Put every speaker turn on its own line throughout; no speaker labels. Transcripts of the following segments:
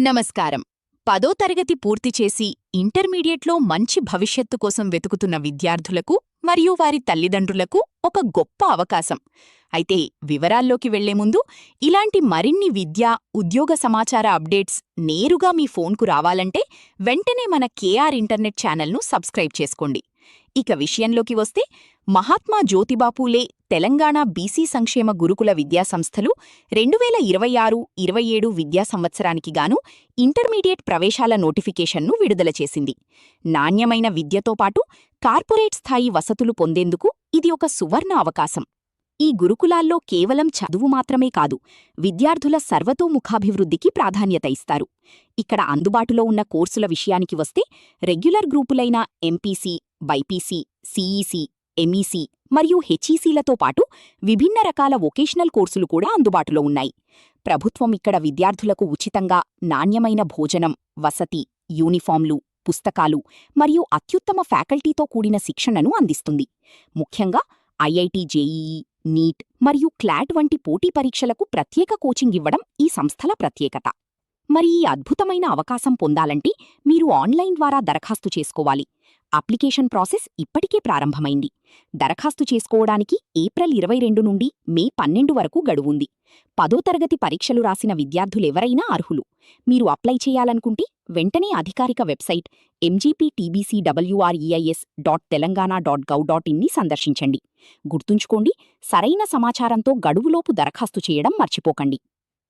నమస్కారం. 10వ తరగతి పూర్తి చేసి ఇంటర్మీడియట్లో మంచి భవిష్యత్తు కోసం వెతుకుతున్న విద్యార్థులకు మరియు వారి తల్లిదండ్రులకు ఒక గొప్ప అవకాశం. అయితే వివరాల్లోకి వెళ్లే ముందు ఇలాంటి మరిన్ని విద్యా, ఉద్యోగ సమాచార అప్డేట్స్ నేరుగా మీ ఫోన్కు రావాలంటే వెంటనే మన కేఆర్ ఇంటర్నెట్ ఛానల్ను సబ్స్క్రైబ్ చేసుకోండి. ఇక విషయంలోకి వస్తే మహాత్మా జ్యోతిబాపూలే తెలంగాణ బీసీ సంక్షేమ గురుకుల విద్యాసంస్థలు 2026-27 విద్యా సంవత్సరానికి గాను ఇంటర్మీడియట్ ప్రవేశాల నోటిఫికేషన్ను విడుదల చేసింది. నాణ్యమైన విద్యతో పాటు కార్పొరేట్ స్థాయి వసతులు పొందేందుకు ఇది ఒక సువర్ణ అవకాశం. ఈ గురుకులాల్లో కేవలం చదువు మాత్రమే కాదు, విద్యార్థుల సర్వతోముఖాభివృద్ధికి ప్రాధాన్యత ఇస్తారు. ఇక్కడ అందుబాటులో ఉన్న కోర్సుల విషయానికి వస్తే రెగ్యులర్ గ్రూపులైన ఎంపీసీ, బైపీసీ, సీఈసీ, ఎంఈసీ మరియు హెచ్ఈసీలతో పాటు విభిన్న రకాల వొకేషనల్ కోర్సులు కూడా అందుబాటులో ఉన్నాయి. ప్రభుత్వం ఇక్కడ విద్యార్థులకు ఉచితంగా నాణ్యమైన భోజనం, వసతి, యూనిఫాంలు, పుస్తకాలు మరియు అత్యుత్తమ ఫ్యాకల్టీతో కూడిన శిక్షణను అందిస్తుంది. ముఖ్యంగా ఐఐటీ జేఈఈ, నీట్ మరియు క్లాట్ వంటి పోటీ పరీక్షలకు ప్రత్యేక కోచింగ్ ఇవ్వడం ఈ సంస్థల ప్రత్యేకత. మరి ఈ అద్భుతమైన అవకాశం పొందాలంటే మీరు ఆన్లైన్ ద్వారా దరఖాస్తు చేసుకోవాలి. అప్లికేషన్ ప్రాసెస్ ఇప్పటికే ప్రారంభమైంది. దరఖాస్తు చేసుకోవడానికి ఏప్రిల్ 22 నుండి మే 12 వరకు గడువుంది. 10వ తరగతి పరీక్షలు రాసిన విద్యార్థులెవరైనా అర్హులు. మీరు అప్లై చేయాలనుకుంటే వెంటనే అధికారిక వెబ్సైట్ mgptbcweis.telangana.gov.in ని సందర్శించండి. గుర్తుంచుకోండి, సరైన సమాచారంతో గడువులోపు దరఖాస్తు చేయడం మర్చిపోకండి.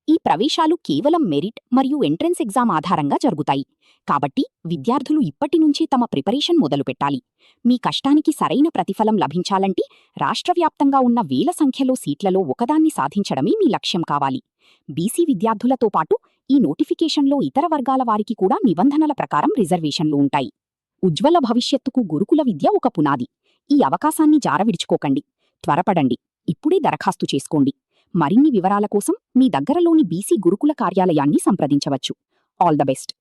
ఈ ప్రవేశాలు కేవలం మెరిట్ మరియు ఎంట్రన్స్ ఎగ్జామ్ ఆధారంగా జరుగుతాయి. కాబట్టి విద్యార్థులు ఇప్పటినుంచే తమ ప్రిపరేషన్ మొదలుపెట్టాలి. మీ కష్టానికి సరైన ప్రతిఫలం లభించాలంటే రాష్ట్రవ్యాప్తంగా ఉన్న వేల సంఖ్యలో సీట్లలో ఒకదాన్ని సాధించడమే మీ లక్ష్యం కావాలి. బీసీ విద్యార్థులతో పాటు ఈ నోటిఫికేషన్లో ఇతర వర్గాల వారికి కూడా నిబంధనల ప్రకారం రిజర్వేషన్లు ఉంటాయి. ఉజ్వల భవిష్యత్తుకు గురుకుల విద్య ఒక పునాది. ఈ అవకాశాన్ని జారవిడుచుకోకండి. త్వరపడండి, ఇప్పుడే దరఖాస్తు చేసుకోండి. మరిన్ని వివరాల కోసం మీ దగ్గరలోని బీసీ గురుకుల కార్యాలయాన్ని సంప్రదించవచ్చు. All the best.